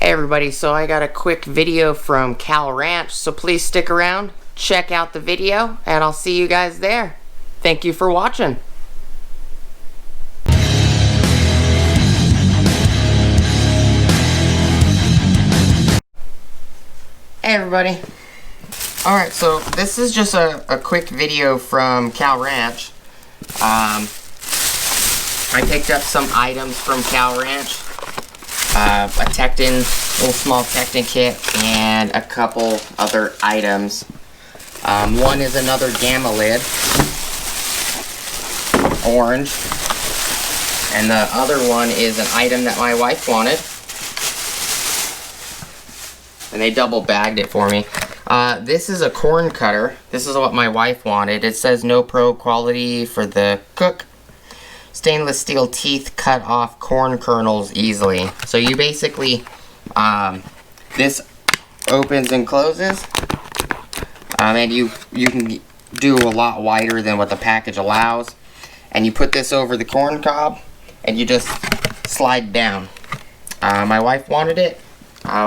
Hey everybody, so I got a quick video from Cal Ranch, so please stick around, check out the video, and I'll see you guys there. Thank you for watching. Hey everybody. Alright, so this is just a quick video from Cal Ranch. I picked up some items from Cal Ranch. A Tekton, little small Tekton kit, and a couple other items. One is another gamma lid, orange, and the other one is an item that my wife wanted, and they double bagged it for me. This is a corn cutter. This is what my wife wanted. It says no pro quality for the cook. Stainless steel teeth cut off corn kernels easily. So you basically, this opens and closes, and you can do a lot wider than what the package allows. And you put this over the corn cob, and you just slide down. My wife wanted it.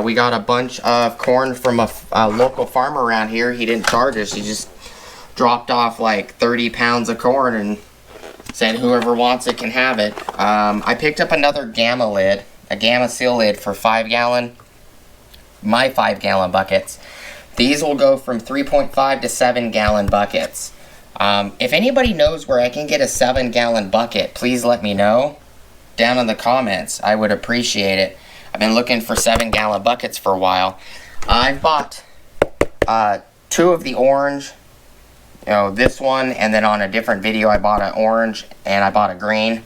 We got a bunch of corn from a local farmer around here. He didn't charge us. He just dropped off like 30 pounds of corn and said whoever wants it can have it. I picked up another gamma lid, a gamma seal lid for 5-gallon, my 5-gallon buckets. These will go from 3.5 to 7-gallon buckets. If anybody knows where I can get a 7-gallon bucket, please let me know down in the comments. I would appreciate it. I've been looking for 7-gallon buckets for a while. I've bought 2 of the orange. You know, this one, and then on a different video I bought an orange and I bought a green.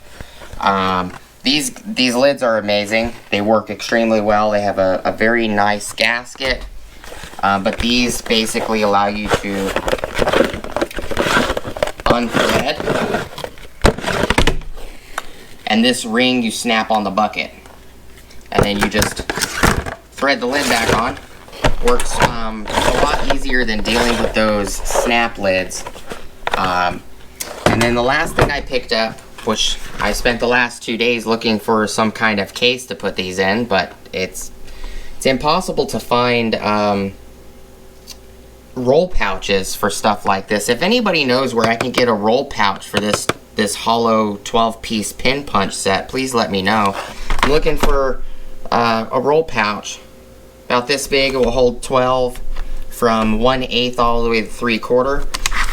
These lids are amazing. They work extremely well. They have a very nice gasket, but these basically allow you to unthread, and this ring you snap on the bucket, and then you just thread the lid back on. Works a lot easier than dealing with those snap lids. And then the last thing I picked up, which I spent the last 2 days looking for some kind of case to put these in, but it's impossible to find roll pouches for stuff like this. If anybody knows where I can get a roll pouch for this hollow 12-piece pin punch set, please let me know. I'm looking for a roll pouch. About this big. It will hold 12 from 1/8 all the way to 3/4.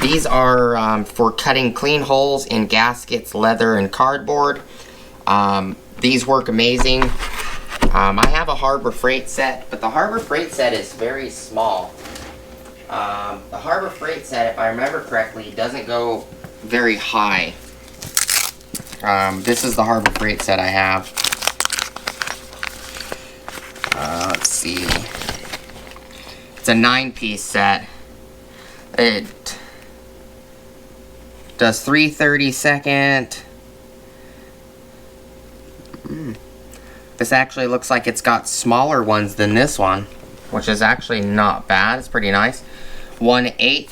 These are for cutting clean holes in gaskets, leather, and cardboard. These work amazing. I have a Harbor Freight set, but the Harbor Freight set is very small. The Harbor Freight set, if I remember correctly, doesn't go very high. This is the Harbor Freight set I have. Let's see. It's a 9-piece set. It does 3 30-second. This actually looks like it's got smaller ones than this one, which is actually not bad. It's pretty nice. 1/8.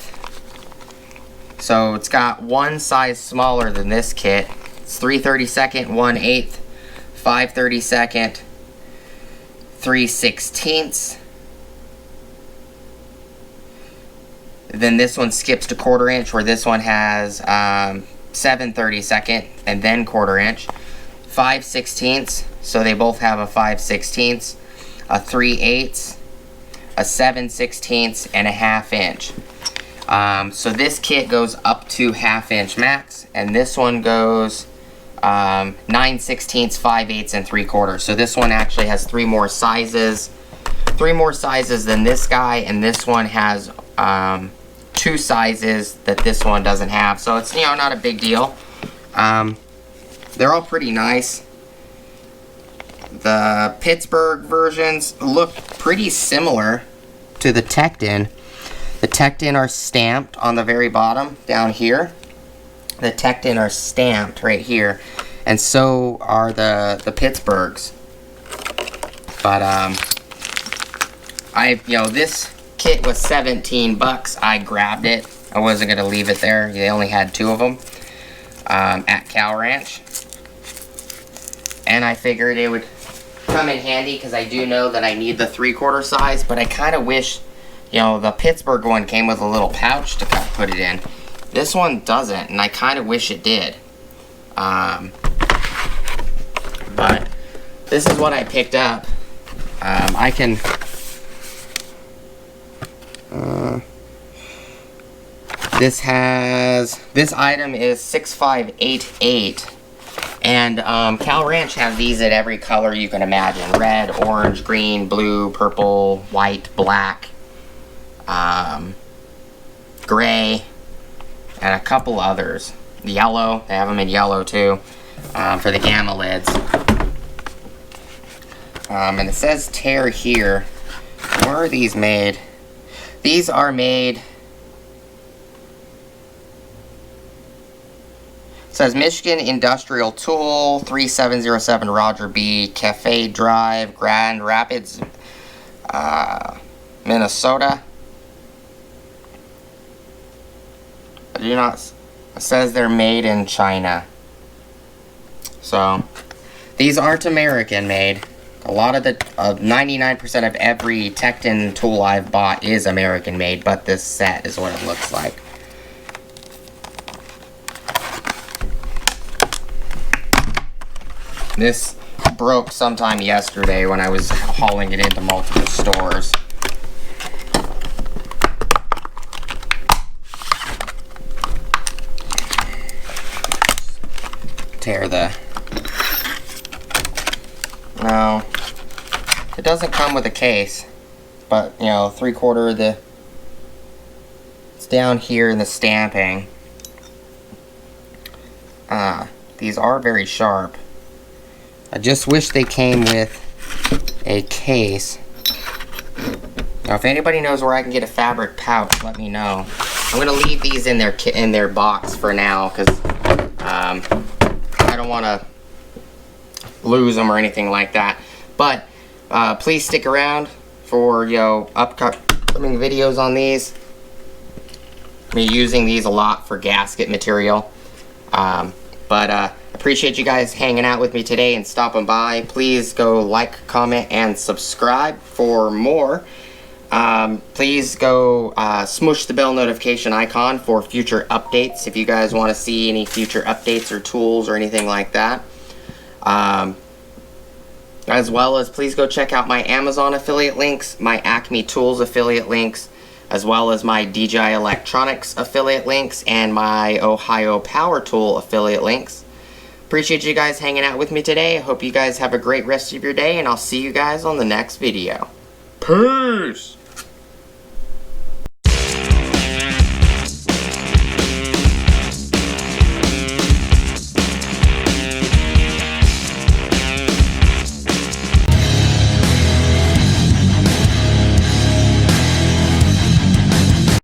So it's got one size smaller than this kit. It's 3 30-second, 1/8, 5 30-second, 3/16. Then this one skips to 1/4 inch, where this one has 7 30-second and then 1/4 inch. 5/16, so they both have a 5/16, a 3/8, a 7/16, and a 1/2 inch. So this kit goes up to 1/2 inch max, and this one goes 9/16, 5/8, and 3/4. So this one actually has 3 more sizes than this guy, and this one has 2 sizes that this one doesn't have. So it's, you know, not a big deal. They're all pretty nice. The Pittsburgh versions look pretty similar to the Tekton. The Tekton are stamped on the very bottom down here. The Tekton are stamped right here, and so are the Pittsburghs. But this kit was 17 bucks. I grabbed it. I wasn't gonna leave it there. They only had 2 of them at Cal Ranch, and I figured it would come in handy because I do know that I need the 3/4 size, but I kind of wish, you know, the Pittsburgh one came with a little pouch to put it in. This one doesn't, and I kind of wish it did. But this is what I picked up. I can... this item is 6588, and Cal Ranch has these at every color you can imagine: red, orange, green, blue, purple, white, black, gray, and a couple others. Yellow, they have them in yellow too, for the gamma lids. And it says tear here. Where are these made? These are made... It says Michigan Industrial Tool, 3707 Roger B, Cafe Drive, Grand Rapids, Minnesota. I do not... It says they're made in China. So, these aren't American made. A lot of the, 99% of every Tekton tool I've bought is American made, but this set is what it looks like. This broke sometime yesterday when I was hauling it into multiple stores. Tear the... No, it doesn't come with a case, but, you know, 3/4 of the... It's down here in the stamping. These are very sharp. I just wish they came with a case. Now, if anybody knows where I can get a fabric pouch, let me know. I'm gonna leave these in their box for now, because I don't want to lose them or anything like that. But please stick around for, you know, upcoming videos on these. I'm using these a lot for gasket material. Appreciate you guys hanging out with me today and stopping by. Please go like, comment, and subscribe for more. Please go smush the bell notification icon for future updates if you guys want to see any future updates or tools or anything like that. As well as please go check out my Amazon affiliate links, my Acme Tools affiliate links, as well as my DJI Electronics affiliate links and my Ohio Power Tool affiliate links. Appreciate you guys hanging out with me today. I hope you guys have a great rest of your day, and I'll see you guys on the next video. Peace!